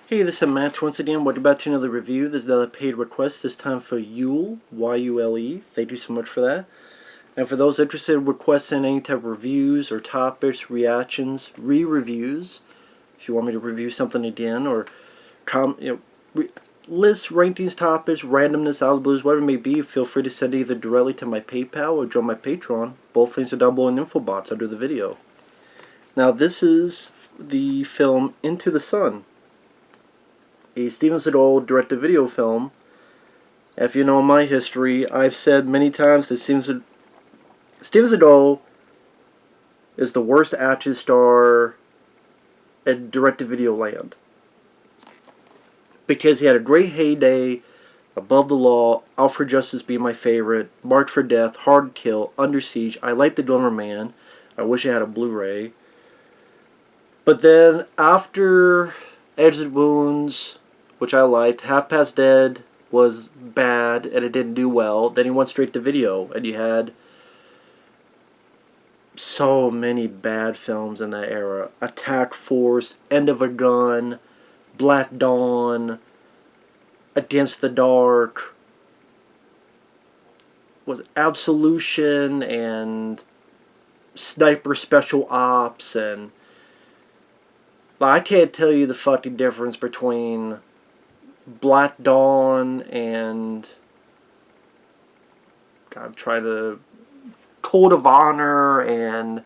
Hey, this is Matt once again. Welcome back to another review. This is another paid request, this time for Yule, Y-U-L-E. Thank you so much for that. And for those interested in requesting any type of reviews or topics, reactions, re-reviews, if you want me to review something again, or lists, rankings, topics, randomness, out of the blues, whatever it may be, feel free to send either directly to my PayPal or join my Patreon. Both links are down below in the info box under the video. Now, this is the film Into the Sun, a Steven Seagal direct-to-video film. If you know my history, I've said many times that Steven Seagal is the worst action star in direct-to-video land. Because he had a great heyday, Above the Law, Out for Justice being my favorite, Marked for Death, Hard to Kill, Under Siege, I Like the Glimmer Man, I wish I had a Blu-ray. But then after Exit Wounds, which I liked, Half Past Dead was bad and it didn't do well. Then he went straight to video, and you had so many bad films in that era. Attack Force, End of a Gun, Black Dawn, Against the Dark, was Absolution, and Sniper Special Ops, and I can't tell you the fucking difference between Black Dawn and I'm trying to Code of Honor and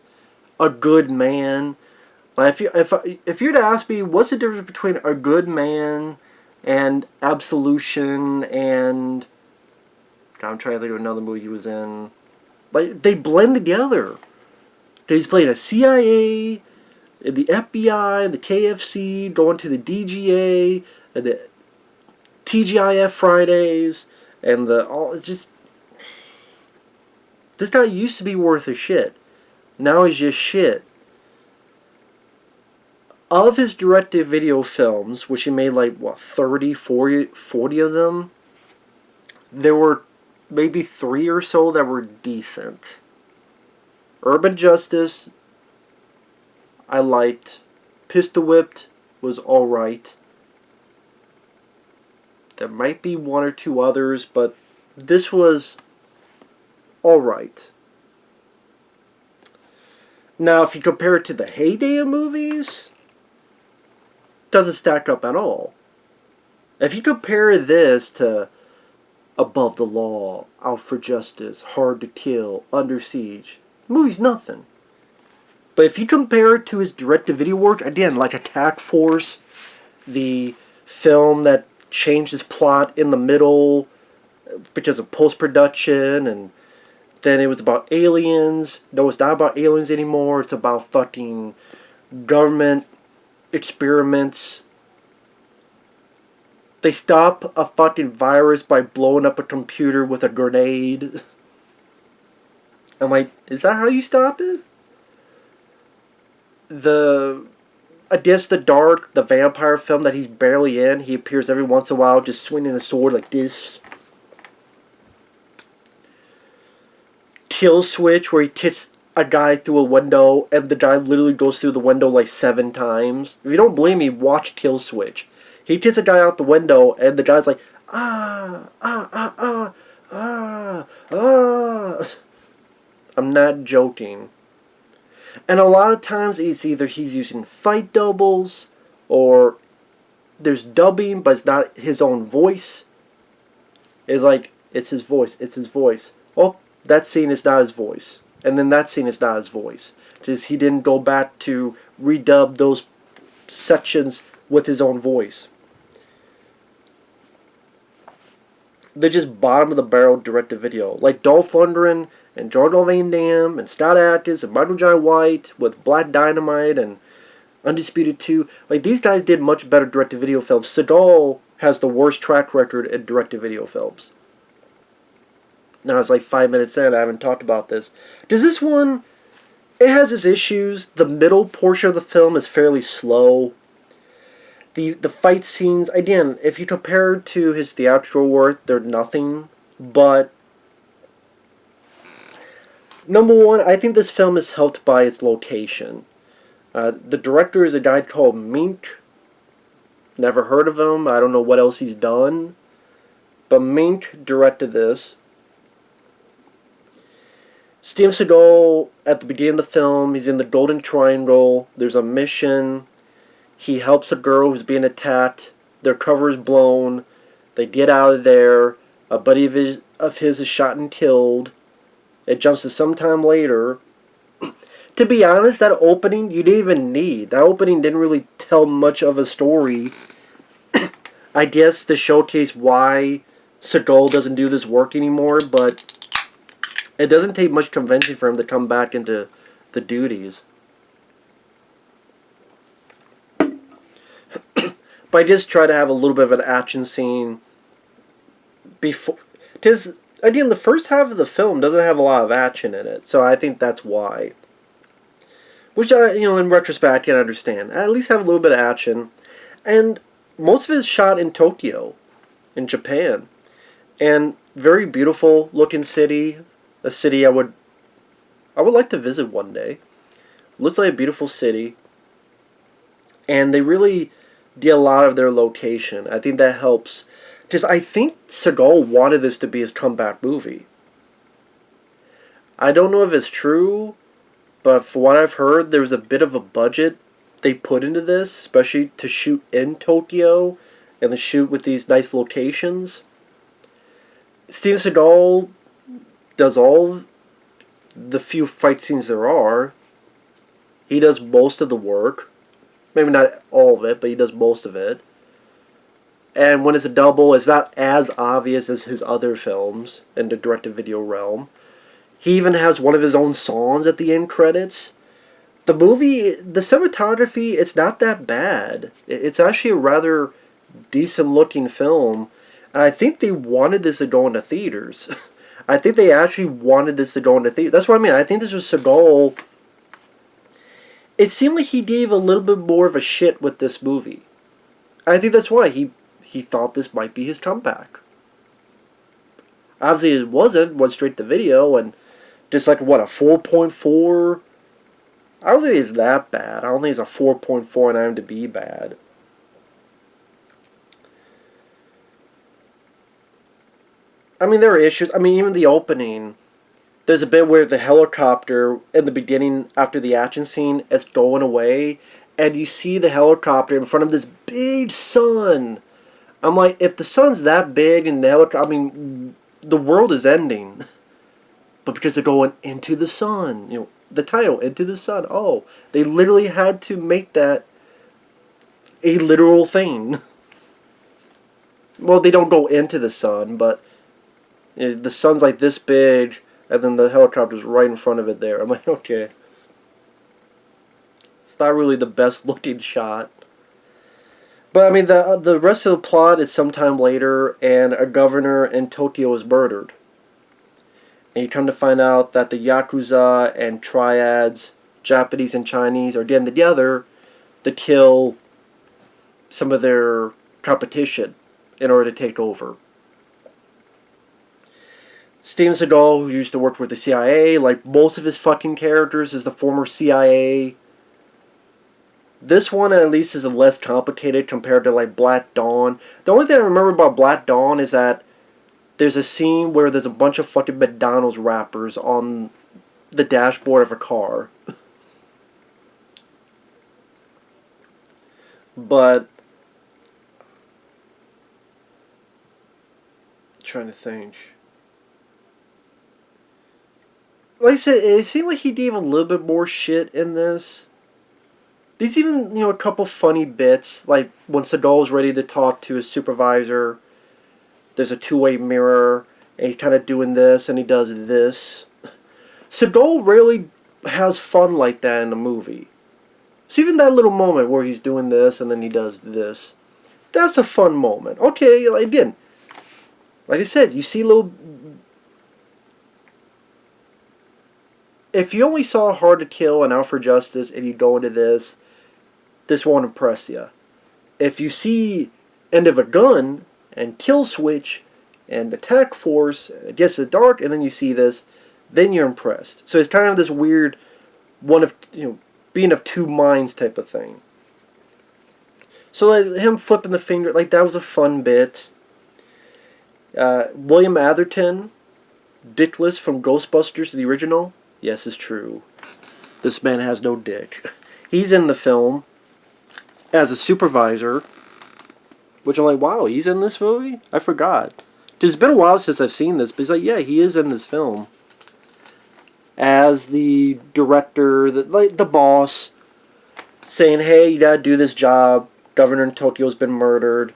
A Good Man. Like if you'd ask me what's the difference between A Good Man and Absolution and I'm trying to think of another movie he was in. Like they blend together. He's playing a CIA, the FBI, the KFC, going to the DGA, and the TGIF Fridays, and this guy used to be worth a shit. Now he's just shit. Of his direct-to-video films, which he made like, 30, 40 of them, there were maybe 3 or so that were decent. Urban Justice, I liked. Pistol Whipped was alright. There might be 1 or 2 others, but this was alright. Now, if you compare it to the heyday of movies, it doesn't stack up at all. If you compare this to Above the Law, Out for Justice, Hard to Kill, Under Siege, the movie's nothing. But if you compare it to his direct-to-video work, again, like Attack Force, the film that changed his plot in the middle because of post-production, and then it was about aliens. No, it's not about aliens anymore. It's about fucking government experiments. They stop a fucking virus by blowing up a computer with a grenade. I'm like, is that how you stop it? Against the Dark, the vampire film that he's barely in, he appears every once in a while just swinging a sword like this. Kill Switch, where he kicks a guy through a window and the guy literally goes through the window like 7 times. If you don't believe me, watch Kill Switch. He kicks a guy out the window and the guy's like, ah, ah, ah, ah, ah, ah. I'm not joking. And a lot of times it's either he's using fight doubles or there's dubbing, but it's not his own voice. It's like, it's his voice, it's his voice. Oh, that scene is not his voice. And then that scene is not his voice. Just he didn't go back to redub those sections with his own voice. They're just bottom of the barrel direct-to-video. Like Dolph Lundgren and Jordan Van Dam and Scott Adkins and Michael Jai White with Black Dynamite and Undisputed 2. Like, these guys did much better direct-to-video films. Seagal has the worst track record in direct-to-video films. Now it's like 5 minutes in, I haven't talked about this. Does this one, it has its issues. The middle portion of the film is fairly slow. The fight scenes, again, if you compare it to his theatrical work, they're nothing. But number one, I think this film is helped by its location. The director is a guy called Mink. Never heard of him. I don't know what else he's done. But Mink directed this. Steven Seagal, at the beginning of the film, he's in the Golden Triangle. There's a mission. He helps a girl who's being attacked. Their cover is blown. They get out of there. A buddy of his is shot and killed. It jumps to some time later. To be honest, that opening you didn't even need. That opening didn't really tell much of a story. I guess to showcase why Seagal doesn't do this work anymore, but it doesn't take much convincing for him to come back into the duties. But I just try to have a little bit of an action scene before, because again, the first half of the film doesn't have a lot of action in it, so I think that's why. Which I, in retrospect, I can understand. At least have a little bit of action, and most of it is shot in Tokyo, in Japan, and very beautiful looking city. A city I would like to visit one day. Looks like a beautiful city, and they really did a lot of their location. I think that helps. Because I think Seagal wanted this to be his comeback movie. I don't know if it's true, but for what I've heard, there was a bit of a budget they put into this, especially to shoot in Tokyo and to shoot with these nice locations. Steven Seagal does all the few fight scenes there are. He does most of the work. Maybe not all of it, but he does most of it. And when it's a double, it's not as obvious as his other films in the direct-to-video realm. He even has one of his own songs at the end credits. The movie, the cinematography, it's not that bad. It's actually a rather decent-looking film. And I think they wanted this to go into theaters. I think they actually wanted this to go into theaters. That's what I mean. I think this was Seagal. It seemed like he gave a little bit more of a shit with this movie. I think that's why he thought this might be his comeback. Obviously it wasn't. Went straight to video and just like, what, a 4.4? I don't think it's that bad. I don't think it's a 4.4 on IMDb bad. I mean, there are issues. I mean, even the opening, there's a bit where the helicopter, in the beginning, after the action scene, is going away, and you see the helicopter in front of this big sun. I'm like, if the sun's that big and the helicopter, I mean, the world is ending. But because they're going into the sun, the title, Into the Sun. Oh, they literally had to make that a literal thing. Well, they don't go into the sun, but the sun's like this big, and then the helicopter's right in front of it there. I'm like, okay. It's not really the best looking shot. But, I mean, the rest of the plot is sometime later, and a governor in Tokyo is murdered. And you come to find out that the Yakuza and triads, Japanese and Chinese, are getting together to kill some of their competition in order to take over. Steven Seagal, who used to work with the CIA, like most of his fucking characters, is the former CIA. This one, at least, is less complicated compared to, like, Black Dawn. The only thing I remember about Black Dawn is that there's a scene where there's a bunch of fucking McDonald's wrappers on the dashboard of a car. But trying to think. Like I said, it seemed like he gave a little bit more shit in this. There's even, a couple funny bits, like when Seagal's ready to talk to his supervisor, there's a two-way mirror, and he's kind of doing this, and he does this. Seagal rarely has fun like that in a movie. So even that little moment where he's doing this, and then he does this, that's a fun moment. Okay, again, like I said, you see little... If you only saw Hard to Kill and Out for Justice, and you go into this won't impress you. If you see End of a Gun and Kill Switch and Attack Force, it gets the dark, and then you see this, then you're impressed. So it's kind of this weird being of two minds type of thing. So like, him flipping the finger, like that was a fun bit. William Atherton, dickless from Ghostbusters, the original. Yes, it's true. This man has no dick. He's in the film as a supervisor, which I'm like, wow, he's in this movie? I forgot. It's been a while since I've seen this, but he's like, yeah, he is in this film. As the director, the boss, saying, hey, you gotta do this job. Governor in Tokyo's been murdered.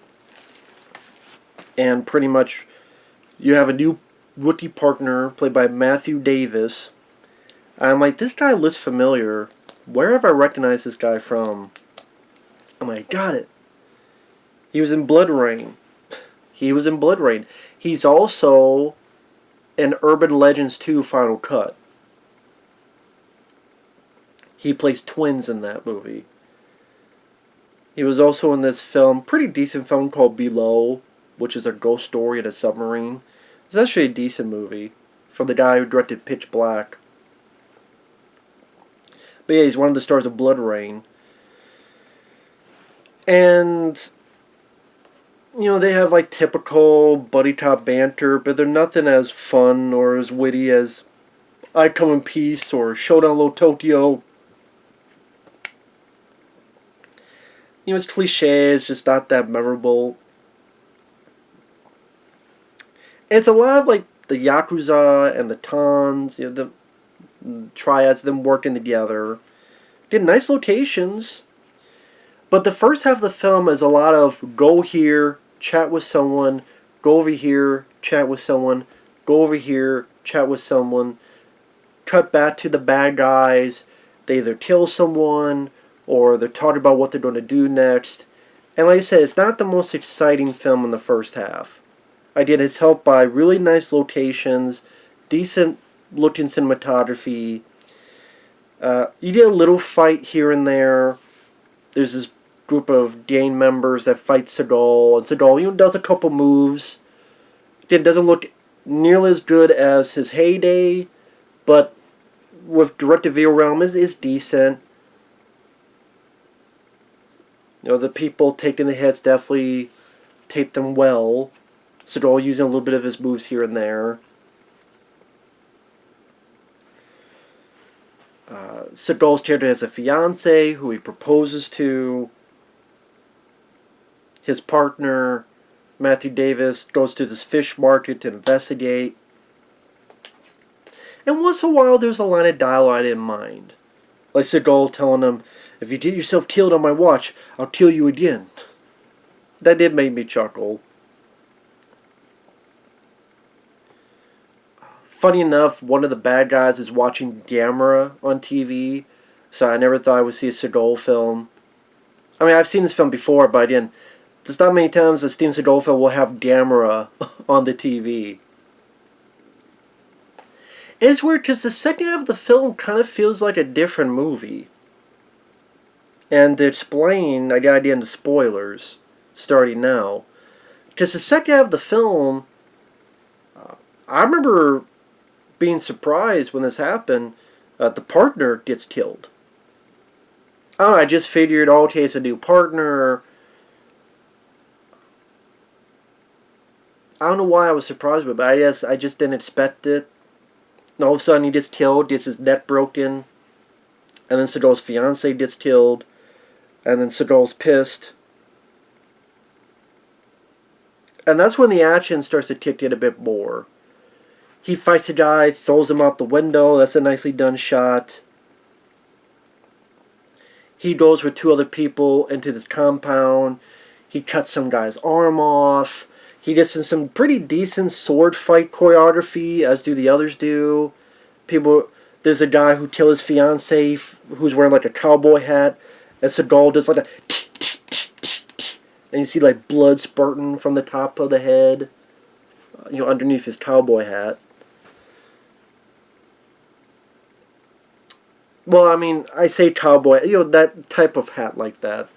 And pretty much, you have a new rookie partner, played by Matthew Davis. I'm like, this guy looks familiar. Where have I recognized this guy from? I'm like, got it. He was in Blood Rain. He was in Blood Rain. He's also in Urban Legends 2 Final Cut. He plays twins in that movie. He was also in this film, pretty decent film called Below, which is a ghost story in a submarine. It's actually a decent movie from the guy who directed Pitch Black. But yeah, he's one of the stars of Blood Rain. And, you know, they have like typical buddy cop banter, but they're nothing as fun or as witty as I Come in Peace or Showdown Low Tokyo. You know, it's cliche, it's just not that memorable. It's a lot of like the Yakuza and the Tons, you know, the triads, them working together. Did nice locations. But the first half of the film is a lot of go here, chat with someone, go over here, chat with someone, go over here, chat with someone, cut back to the bad guys. They either kill someone or they're talking about what they're going to do next. And like I said, it's not the most exciting film in the first half. Again, it's helped by really nice locations, decent looking cinematography. You get a little fight here and there. There's this group of gang members that fight Seagal, and Seagal, you know, does a couple moves. It doesn't look nearly as good as his heyday, but with direct-to-video realm is decent. You know, the people taking the hits definitely take them well. Seagal using a little bit of his moves here and there. Seagal's character has a fiance who he proposes to. His partner, Matthew Davis, goes to this fish market to investigate. And once in a while, there's a line of dialogue I didn't mind. Like Seagal telling him, if you get yourself killed on my watch, I'll kill you again. That did make me chuckle. Funny enough, one of the bad guys is watching Gamera on TV, so I never thought I would see a Seagal film. I mean, I've seen this film before, but again, there's not many times a Steven Seagal film will have Gamera on the TV. And it's weird because the second half of the film kind of feels like a different movie. And to explain, I got to get into spoilers, starting now. Because the second half of the film, I remember being surprised when this happened. The partner gets killed. Oh, I just figured, oh, okay, it's a new partner. I don't know why I was surprised with it, but I guess I just didn't expect it. And all of a sudden he gets killed, gets his neck broken. And then Seagal's fiance gets killed. And then Seagal's pissed. And that's when the action starts to kick in a bit more. He fights a guy, throws him out the window. That's a nicely done shot. He goes with two other people into this compound. He cuts some guy's arm off. He gets in some pretty decent sword fight choreography, as do the others do. There's a guy who killed his fiancée who's wearing like a cowboy hat. And Seagal does like a and you see like blood spurting from the top of the head, you know, underneath his cowboy hat. Well, I mean, I say cowboy, you know, that type of hat like that.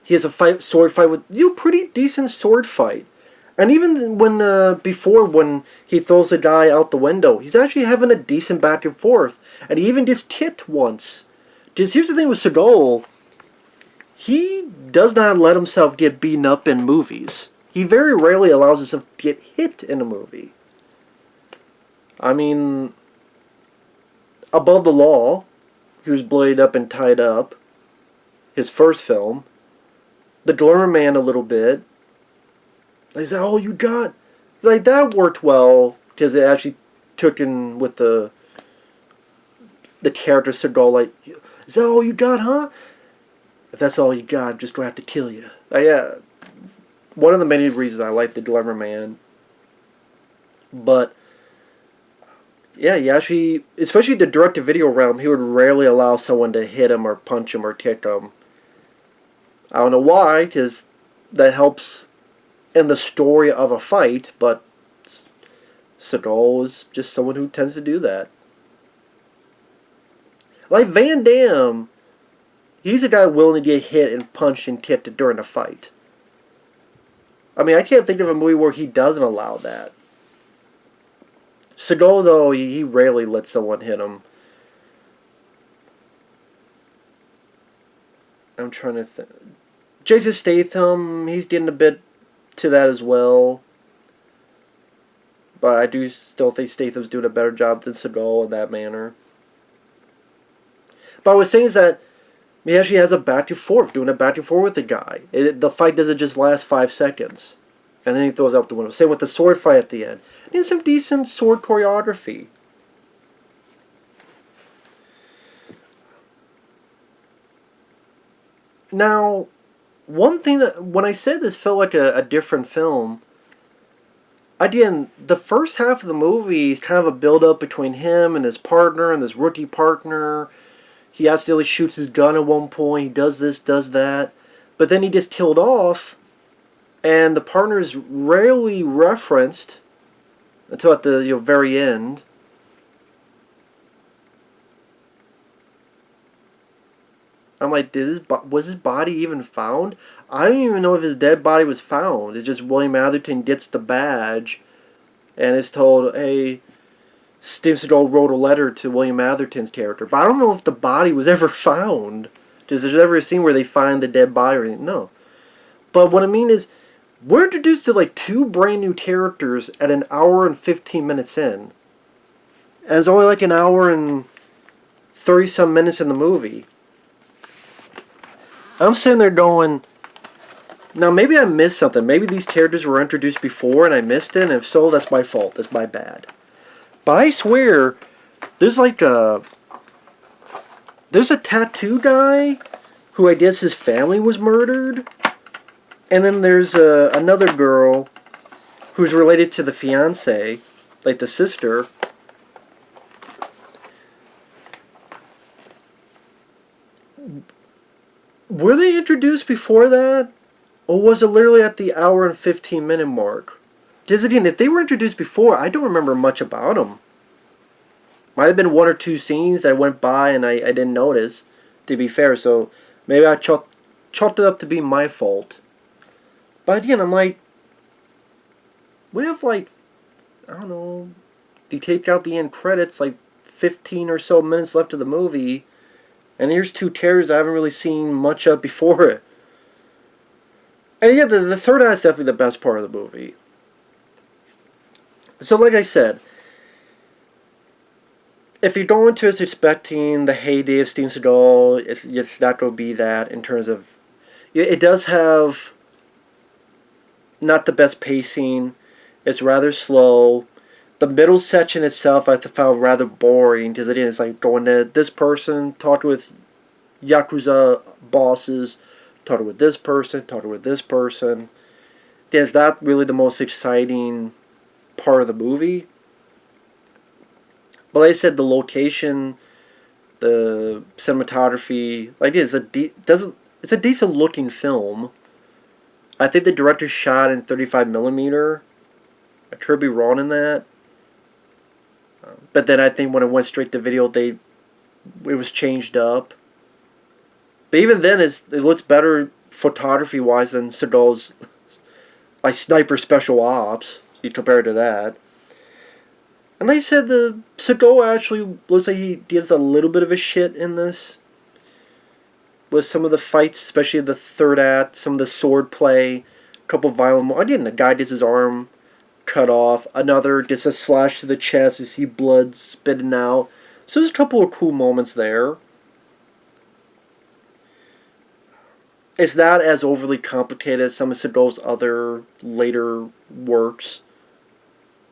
He has a sword fight with, you know, pretty decent sword fight. And even before when he throws a guy out the window, he's actually having a decent back and forth. And he even gets kicked once. Because here's the thing with Seagal. he does not let himself get beaten up in movies. He very rarely allows himself to get hit in a movie. I mean, Above the Law, he was bloodied up and tied up. His first film. The Glamour Man a little bit. Is that all you got? Like, that worked well, because it actually took in with the character Seagal, like, is that all you got, huh? If that's all you got, I'm just going to have to kill you. Yeah, one of the many reasons I like The Glamour Man. But, yeah, he actually, especially the direct-to-video realm, he would rarely allow someone to hit him or punch him or kick him. I don't know why, because that helps in the story of a fight, but Seagal is just someone who tends to do that. Like Van Damme, he's a guy willing to get hit and punched and kicked during a fight. I mean, I can't think of a movie where he doesn't allow that. Seagal, though, he rarely lets someone hit him. I'm trying to think. Jason Statham, he's getting a bit to that as well. But I do still think Statham's doing a better job than Seagal in that manner. But I was saying is that he actually has a back and forth, doing a back and forth with the guy. The fight doesn't just last 5 seconds. And then he throws out the window. Same with the sword fight at the end. And he has some decent sword choreography. Now, one thing that, when I said this felt like a different film, again, the first half of the movie is kind of a build-up between him and his partner and his rookie partner. He accidentally shoots his gun at one point. He does this, does that. But then he gets killed off. And the partner is rarely referenced until at the very end. I'm like, was his body even found? I don't even know if his dead body was found. It's just William Atherton gets the badge and is told, hey, Steven Seagal wrote a letter to William Atherton's character. But I don't know if the body was ever found. Is there ever a scene where they find the dead body or anything? No. But what I mean is, we're introduced to like 2 brand new characters at an hour and 15 minutes in. And it's only like an hour and 30 some minutes in the movie. I'm sitting there going, now maybe I missed something. Maybe these characters were introduced before and I missed it. And if so, that's my fault. That's my bad. But I swear, there's like there's a tattoo guy who I guess his family was murdered. And then there's another girl who's related to the fiancé, like the sister. Were they introduced before that? Or was it literally at the hour and 15 minute mark? Because again, if they were introduced before, I don't remember much about them. Might have been 1 or 2 scenes that went by and I didn't notice, to be fair. So maybe I chalked it up to be my fault. But again, I'm like, we have like, I don't know, you take out the end credits, like 15 or so minutes left of the movie, and here's 2 characters I haven't really seen much of before it. And yeah, the third act is definitely the best part of the movie. So like I said, if you go into this expecting the heyday of Steven Seagal, it's not going to be that in terms of, it does have not the best pacing. It's rather slow. The middle section itself I found rather boring because again, it's like going to this person, talking with Yakuza bosses, talking with this person, talking with this person. Again, it's not really the most exciting part of the movie. But like I said, the location, the cinematography, like it's a decent looking film. I think the director shot in 35mm. I could be wrong in that. But then I think when it went straight to video, it was changed up. But even then, it looks better photography-wise than Seagal's like sniper special ops. You compare it to that. And like I said, the Seagal actually looks like he gives a little bit of a shit in this. with some of the fights, especially the third act, some of the sword play, a couple violent. Again, the guy gets his arm cut off. Another gets a slash to the chest. You see blood spitting out. So there's a couple of cool moments there. It's not as overly complicated as some of Seagal's other later works.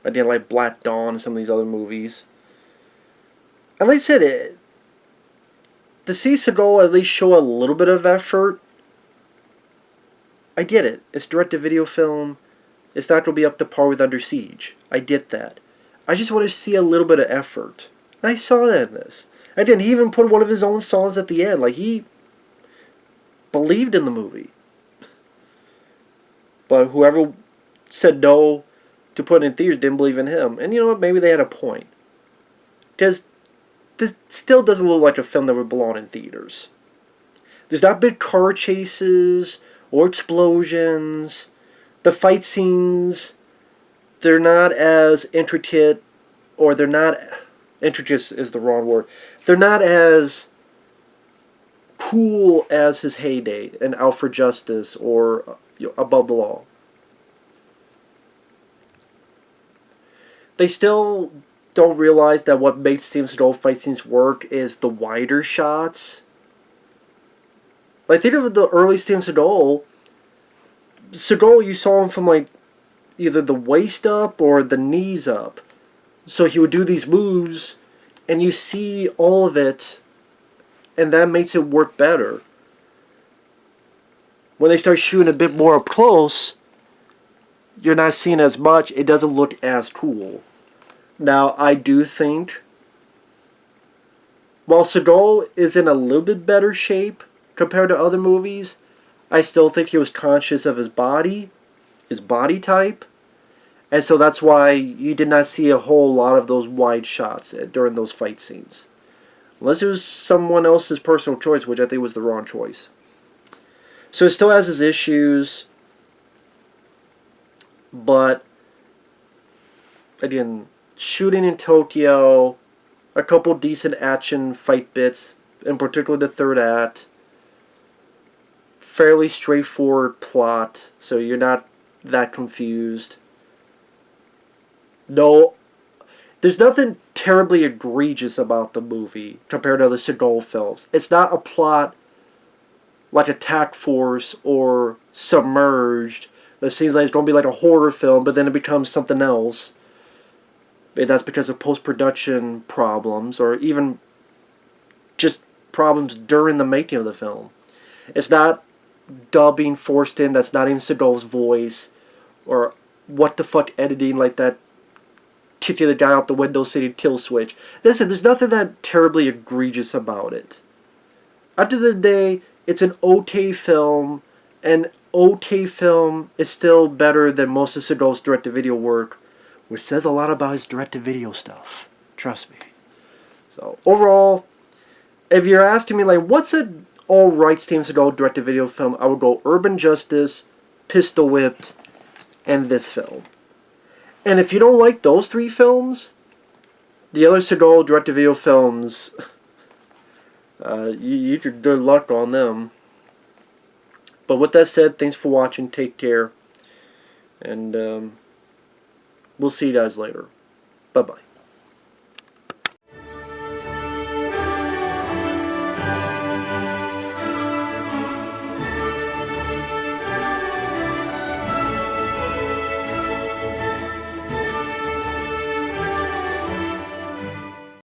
I didn't like Black Dawn and some of these other movies. And like I said, to see Seagal at least show a little bit of effort, I get it. It's direct-to-video film. It's not going to be up to par with Under Siege. I get that. I just want to see a little bit of effort. And I saw that in this. Again, he even put one of his own songs at the end. Like, he believed in the movie. But whoever said no to put it in theaters didn't believe in him. And you know what? Maybe they had a point. Because this still doesn't look like a film that would belong in theaters. There's not big car chases or explosions. The fight scenes, they're not as intricate, or they're not... Intricate is the wrong word. They're not as cool as his heyday in Out for Justice or Above the Law. They still don't realize that what makes Steven Seagal fight scenes work is the wider shots. Like, think of the early Steven Seagal. Seagal, you saw him from, like, either the waist up or the knees up. So he would do these moves, and you see all of it, and that makes it work better. When they start shooting a bit more up close, you're not seeing as much. It doesn't look as cool. Now, I do think, while Seagal is in a little bit better shape compared to other movies, I still think he was conscious of his body type. And so that's why you did not see a whole lot of those wide shots during those fight scenes. Unless it was someone else's personal choice, which I think was the wrong choice. So it still has its issues. But, again, shooting in Tokyo, a couple decent action fight bits, in particular the third act. Fairly straightforward plot, so you're not that confused. No, there's nothing terribly egregious about the movie compared to other Seagal films. It's not a plot like Attack Force or Submerged that seems like it's going to be like a horror film, but then it becomes something else. And that's because of post-production problems, or even just problems during the making of the film. It's not dubbing forced in that's not in Seagal's voice, or what the fuck editing like that kicking the guy out the window saying kill switch. Listen, there's nothing that terribly egregious about it. At the end of the day, it's an okay film, and okay film is still better than most of Seagal's direct-to-video work, which says a lot about his direct-to-video stuff. Trust me. So, overall, if you're asking me, like, what's an alright Steven Seagal direct-to-video film, I would go Urban Justice, Pistol Whipped, and this film. And if you don't like those three films, the other Seagal direct-to-video films, you could good luck on them. But with that said, thanks for watching, take care, and we'll see you guys later. Bye-bye.